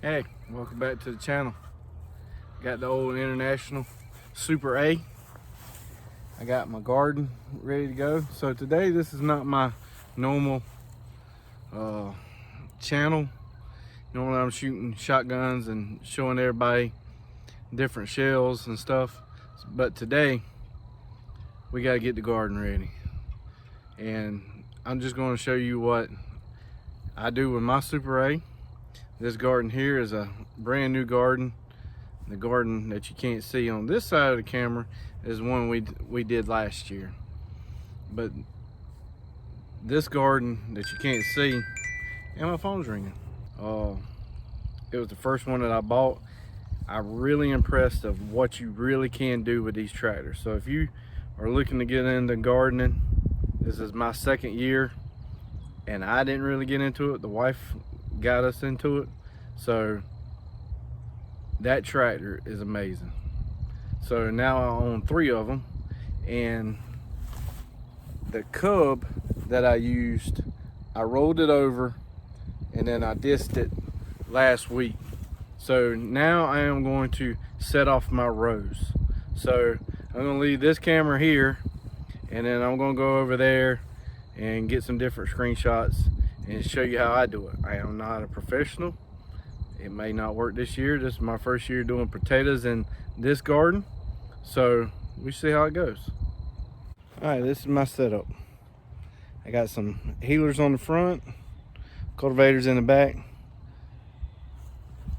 Hey, welcome back to the channel. Got the old International Super A. I got my garden ready to go. So today, this is not my normal channel. Normally I'm shooting shotguns and showing everybody different shells and stuff. But today, we gotta get the garden ready. And I'm just gonna show you what I do with my Super A. This garden here is a brand new garden. The garden that you can't see on this side of the camera is one we did last year. But this garden that you can't see, and my phone's ringing. It was the first one that I bought. I'm really impressed of what you really can do with these tractors. So if you are looking to get into gardening, this is my second year, and I didn't really get into it. The wife got us into it. So that tractor is amazing. So now I own 3 of them, and the cub that I used, I rolled it over and then I disced it last week. So now I am going to set off my rows. So I'm going to leave this camera here, and then I'm going to go over there and get some different screenshots and show you how I do it. I am not a professional. It may not work this year. This is my first year doing potatoes in this garden. So we see how it goes. All right, this is my setup. I got some healers on the front, cultivators in the back.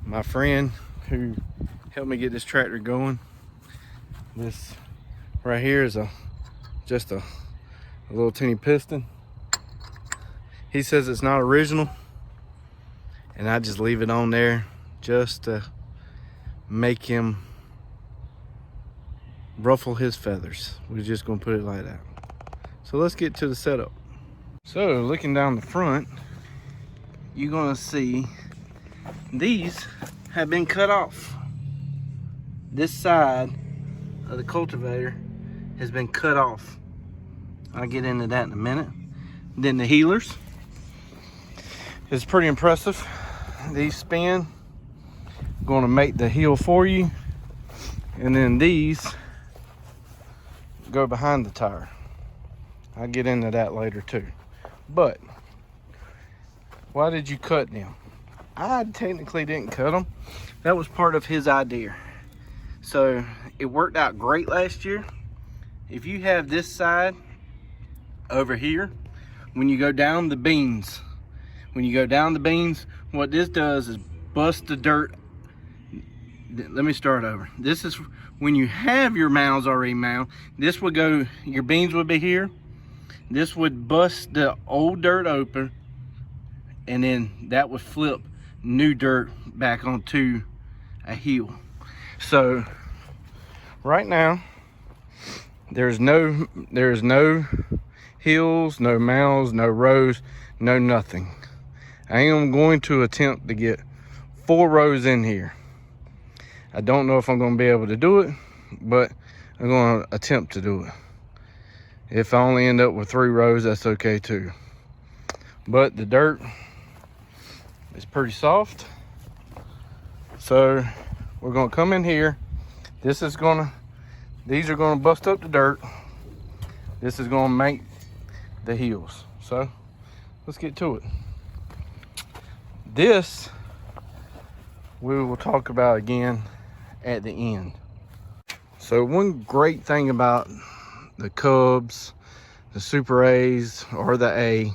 My friend who helped me get this tractor going. This right here is just a little teeny piston. He says it's not original, and I just leave it on there just to make him ruffle his feathers. We're just gonna put it like that. So let's get to the setup. So looking down the front, you're gonna see these have been cut off. This side of the cultivator has been cut off. I'll get into that in a minute. Then the healers. It's pretty impressive. These spin, going to make the heel for you, and then these go behind the tire. I'll get into that later too. But why did you cut them? I technically didn't cut them. That was part of his idea. So it worked out great last year. If you have this side over here, when you go down the beans, what this does is bust the dirt. Let me start over. This is when you have your mounds already mound. This would go, your beans would be here. This would bust the old dirt open, and then that would flip new dirt back onto a hill. So right now, there's no hills, no mounds, no rows, no nothing. I am going to attempt to get 4 rows in here. I don't know if I'm going to be able to do it, but I'm going to attempt to do it. If I only end up with 3 rows, that's okay too. But the dirt is pretty soft. So we're going to come in here. These are going to bust up the dirt. This is going to make the heels. So let's get to it. This we will talk about again at the end. So one great thing about the Cubs, the Super A's, or the A,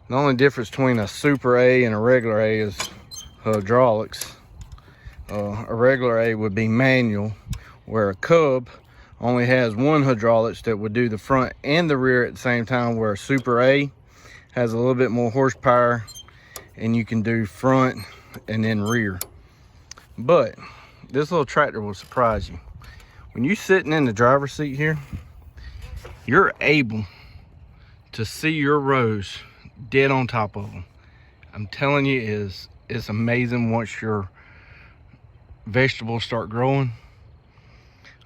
the only difference between a Super A and a regular A is hydraulics. A regular A would be manual, where a Cub only has 1 hydraulics that would do the front and the rear at the same time, where a Super A has a little bit more horsepower and you can do front and then rear. But this little tractor will surprise you. When you're sitting in the driver's seat here, you're able to see your rows dead on top of them. I'm telling you, it's amazing once your vegetables start growing.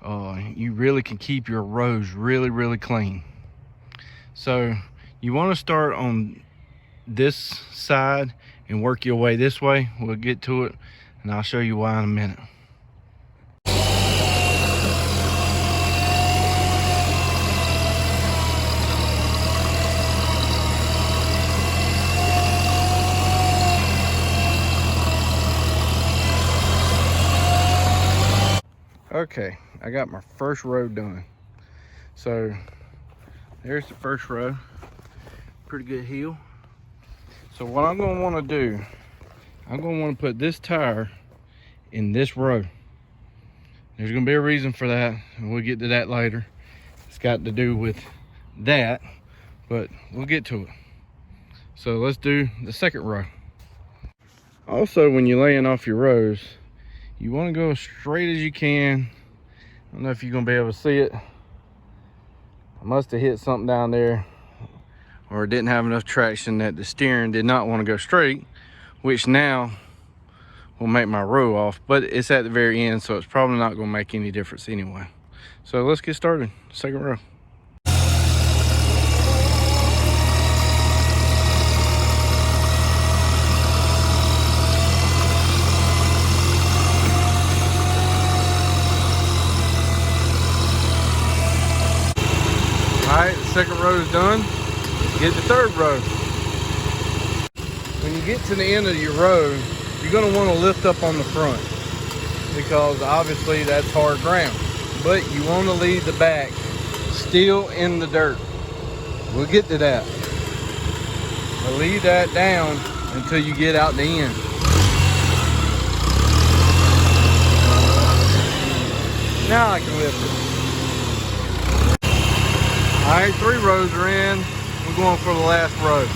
You really can keep your rows really clean. So you want to start on this side and work your way this way. We'll get to it and I'll show you why in a minute. Okay, I got my first row done. So there's the first row, pretty good heel. So what I'm gonna wanna do, I'm gonna wanna put this tire in this row. There's gonna be a reason for that, and we'll get to that later. It's got to do with that, but we'll get to it. So let's do the second row. Also, when you're laying off your rows, you wanna go as straight as you can. I don't know if you're gonna be able to see it. I must have hit something down there, or didn't have enough traction that the steering did not want to go straight, which now will make my row off, but it's at the very end, so it's probably not going to make any difference anyway. So let's get started. Second row. All right, the second row is done. Get the third row. When you get to the end of your row, you're going to want to lift up on the front, because obviously that's hard ground, but you want to leave the back still in the dirt. We'll get to that. But leave that down until you get out the end. Now I can lift it. All right, 3 rows are in. We're going for the last row.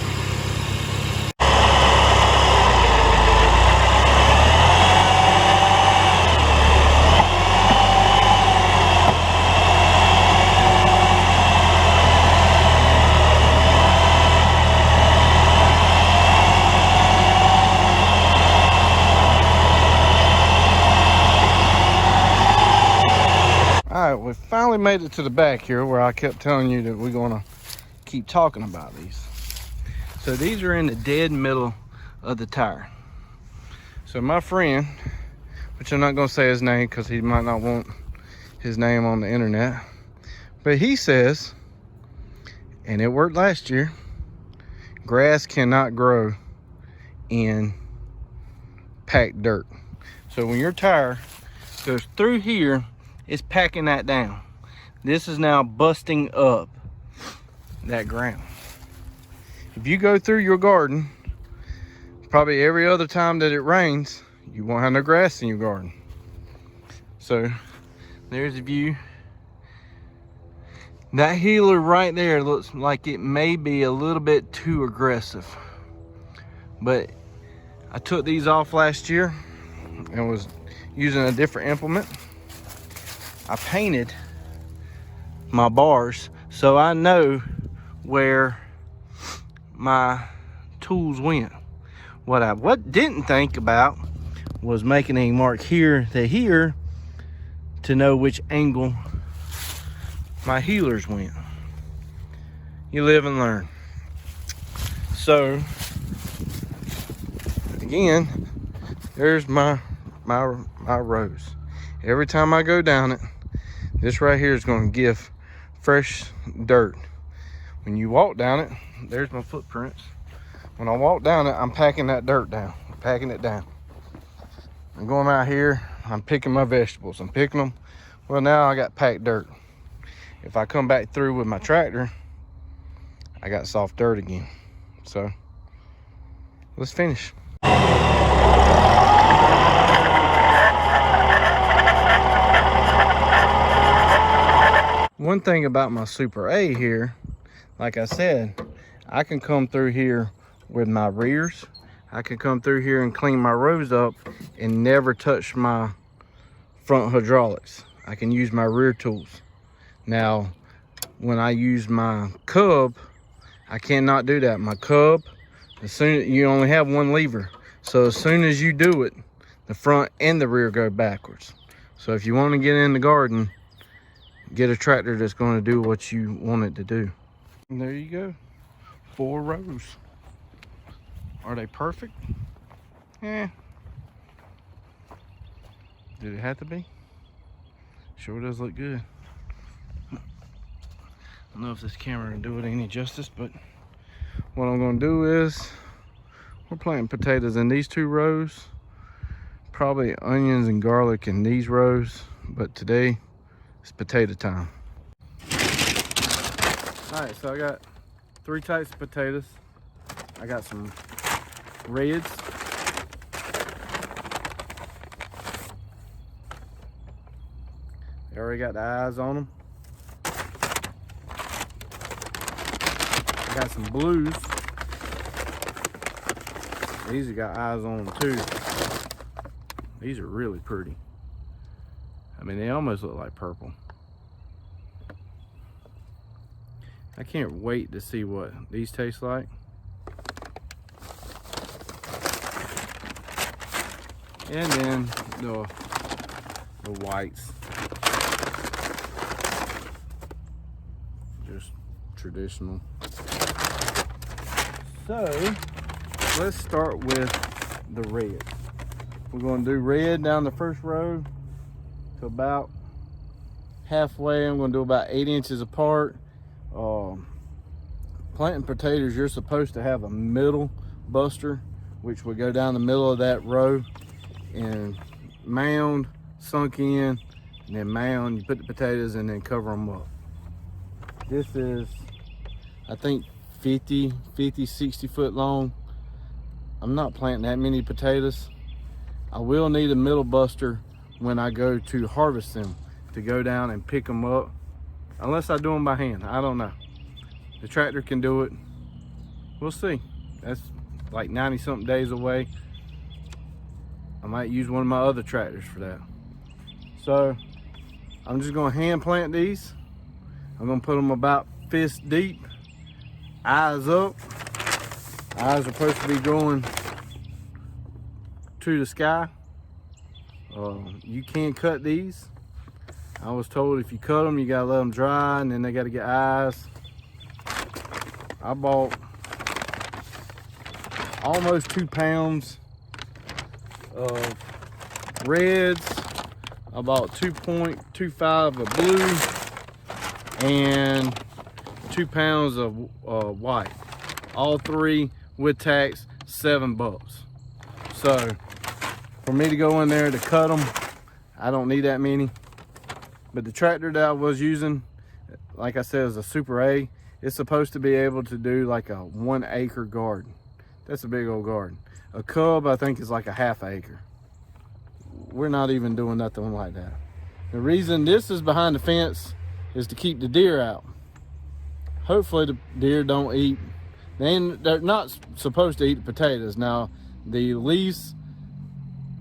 All right, we finally made it to the back here, where I kept telling you that we're gonna keep talking about these. So these are in the dead middle of the tire. So my friend, which I'm not gonna say his name because he might not want his name on the internet, but he says, and it worked last year, grass cannot grow in packed dirt. So when your tire goes through here, it's packing that down. This is now busting up that ground. If you go through your garden, probably every other time that it rains, you won't have no grass in your garden. So there's a view. That healer right there looks like it may be a little bit too aggressive, but I took these off last year and was using a different implement. I painted my bars so I know where my tools went. What I didn't think about was making a mark here to here to know which angle my healers went. You live and learn. So again, there's my rows. Every time I go down it, this right here is going to give fresh dirt. When you walk down it, there's my footprints. When I walk down it, I'm packing that dirt down. I'm packing it down. I'm going out here, I'm picking my vegetables. I'm picking them. Well, now I got packed dirt. If I come back through with my tractor, I got soft dirt again. So let's finish. One thing about my Super A here, like I said, I can come through here with my rears. I can come through here and clean my rows up and never touch my front hydraulics. I can use my rear tools. Now, when I use my Cub, I cannot do that. My Cub, you only have one lever. So as soon as you do it, the front and the rear go backwards. So if you want to get in the garden, get a tractor that's going to do what you want it to do. And there you go, 4 rows. Are they perfect? Eh. Did it have to be? Sure does look good. I don't know if this camera will do it any justice, but what I'm gonna do is we're planting potatoes in these 2 rows, probably onions and garlic in these rows, but today it's potato time. All right, so I got 3 types of potatoes. I got some reds. They already got the eyes on them. I got some blues. These have got eyes on them too. These are really pretty. I mean, they almost look like purple. I can't wait to see what these taste like. And then the whites. Just traditional. So let's start with the red. We're going to do red down the first row to about halfway. I'm going to do about 8 inches apart. Planting potatoes, you're supposed to have a middle buster, which would go down the middle of that row and mound, sunk in, and then mound. You put the potatoes and then cover them up. This is, I think, 50, 60 foot long. I'm not planting that many potatoes. I will need a middle buster when I go to harvest them to go down and pick them up, unless I do them by hand. I don't know. The tractor can do it. We'll see. That's like 90 something days away. I might use one of my other tractors for that. So I'm just gonna hand plant these. I'm gonna put them about fist deep, eyes up. Eyes are supposed to be going to the sky. You can cut these. I was told if you cut them, you gotta let them dry, and then they gotta get eyes. I bought almost 2 pounds of reds. I bought 2.25 of blue and 2 pounds of white. All 3 with tax, $7. So for me to go in there to cut them, I don't need that many. But the tractor that I was using, like I said, is a Super A. It's supposed to be able to do like a 1 acre garden. That's a big old garden. A cub, I think, is like a ½ acre. We're not even doing nothing like that. The reason this is behind the fence is to keep the deer out. Hopefully the deer don't eat. They're not supposed to eat the potatoes. Now, the leaves,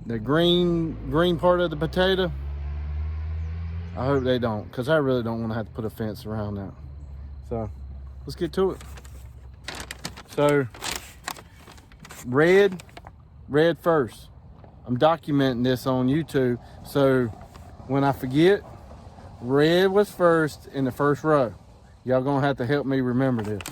the green part of the potato, I hope they don't, because I really don't want to have to put a fence around that. So let's get to it. So red first. I'm documenting this on YouTube, so when I forget, red was first in the first row. Y'all gonna have to help me remember this.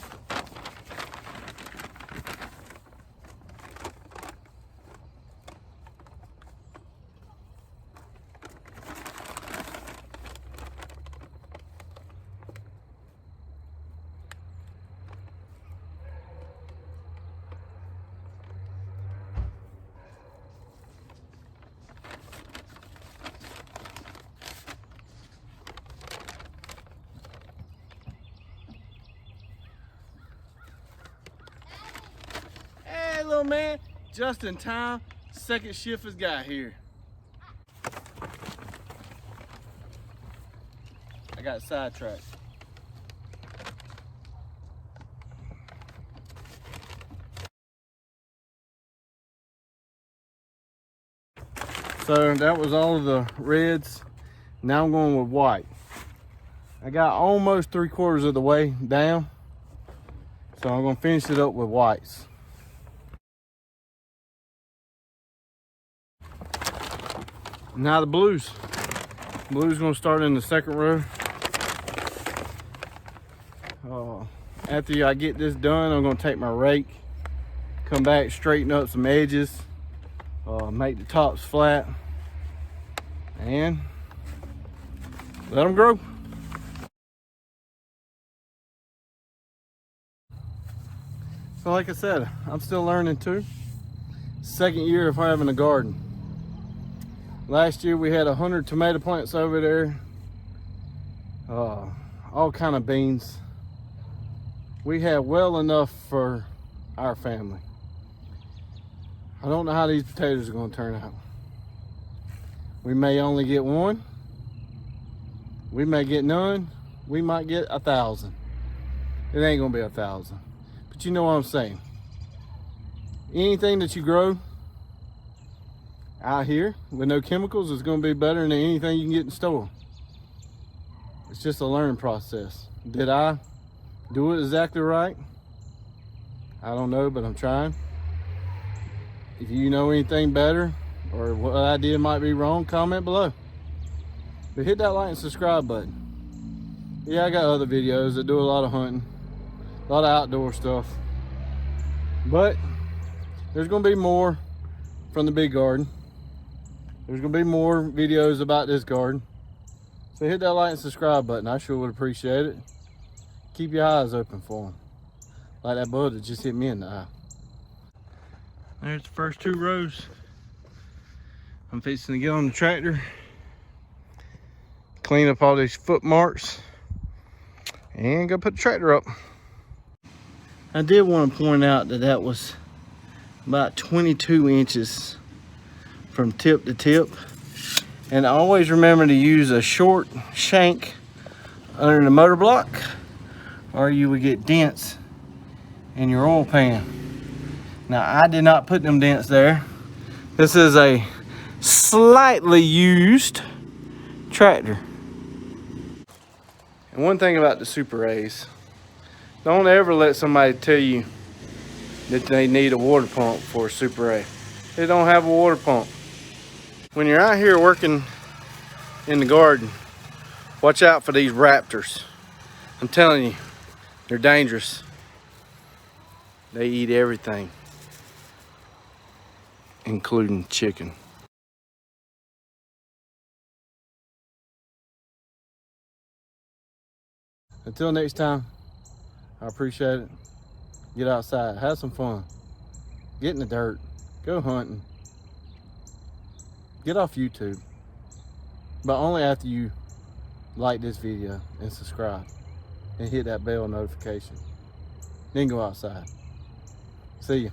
Hey, little man, just in time. Second shift has got here. I got sidetracked. So that was all of the reds. Now I'm going with white. I got almost 3/4 of the way down. So I'm gonna finish it up with whites. Now the blues. Blues gonna start in the second row. After I get this done, I'm gonna take my rake, come back, straighten up some edges, make the tops flat, and let them grow. So like I said, I'm still learning too. Second year of having a garden. Last year we had 100 tomato plants over there, all kind of beans. We had well enough for our family. I don't know how these potatoes are going to turn out. We may only get one. We may get none. We might get 1,000. It ain't going to be 1,000. But you know what I'm saying. Anything that you grow out here with no chemicals is going to be better than anything you can get in the store. It's just a learning process. Did I do it exactly right? I don't know, but I'm trying. If you know anything better or what I did might be wrong, comment below. But hit that like and subscribe button. Yeah, I got other videos that do a lot of hunting, a lot of outdoor stuff. But there's gonna be more from the big garden. There's gonna be more videos about this garden. So hit that like and subscribe button. I sure would appreciate it. Keep your eyes open for them. Like that bud that just hit me in the eye. There's the first 2 rows. I'm fixing to get on the tractor, clean up all these foot marks, and go put the tractor up. I did want to point out that that was about 22 inches from tip to tip. And always remember to use a short shank under the motor block, or you would get dents in your oil pan. Now, I did not put them dents there. This is a slightly used tractor. And one thing about the Super A's, don't ever let somebody tell you that they need a water pump for a Super A. They don't have a water pump. When you're out here working in the garden, watch out for these raptors. I'm telling you, they're dangerous. They eat everything, including chicken. Until next time, I appreciate it. Get outside, have some fun. Get in the dirt, go hunting. Get off YouTube, but only after you like this video and subscribe and hit that bell notification. Then go outside. See ya.